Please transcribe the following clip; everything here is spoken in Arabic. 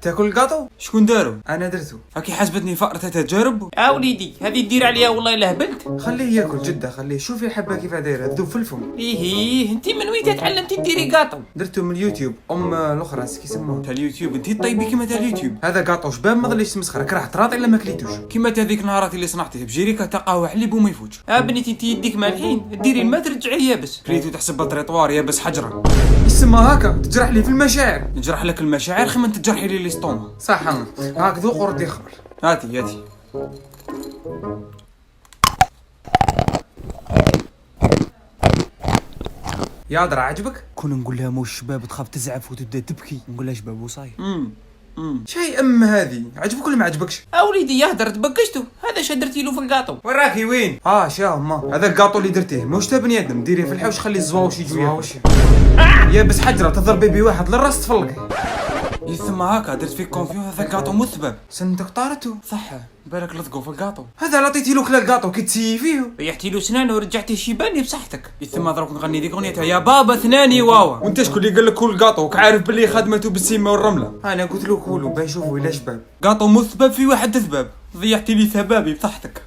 تاكل الكاطو؟ شكون دارو؟ انا درتو. راكي حاسبتني فأرة تجارب؟ وليدي هذه دير عليها والله الا هبلت. خليه ياكل جده، خليه. شوفي الحبه كيف دايره تذوب في الفم. ايه انت من وين تعلمتي ديري كاطو؟ درتو من اليوتيوب. الاخرى كيسموها تاع اليوتيوب انتي طيبي كيما تاع اليوتيوب. هذا كاطو شباب ما ظليش تمسخر، راك راح تراطي الا ما كليتوش. كيما تا ذيك نهارات اللي صنعتيه بجيريكا تاع قهوه حليب وما يفوتش. بنيتي انت يديك مالحين ديري الماء ترجعيه يابس. كليتو تحسب بالطريطوار يابس حجره. يسمى هكا تجرح لي في المشاعر. نجرح لك المشاعر خير من تجرحي لي ليستوما. صح هاك ذوق ورد يخبر. هاتي يا درا عجبك؟ كون نقول لها موش شباب تخاف تزعف وتبدا تبكي، نقول لها شباب وصاي. شاي هذه عجبك ولا ما عجبكش؟ وليدي يهدر تبكشتو، هذا شدرتي له في الكاطو. وراكي وين؟ شا ما هذا الكاطو اللي درتيه موش تا بني ادم، ديريه في الحوش خلي الزواوش يجوا يا بس حجره تضربي بواحد للراس تفلقي. يثم هكا درت فيك كونفيون، هذا كاطو مثبب. سنتك طارته صح بالك لصقوا في الكاطو. هذا لطيتي له كلا الكاطو كي تسيي فيه. ريحتي له سنانه ورجعتي شيباني بصحتك. يثم دروك نغني ديك اغنيه يا بابا ثناني واوا. وانت شكون اللي قال لك كل كاطو وكعارف باللي خدمته بالسيمه والرمله؟ انا قلت له كولو باش نشوفوا الا شباب. كاطو مثبب في واحد ذباب، ضيعتي لي ثبابي بصحتك.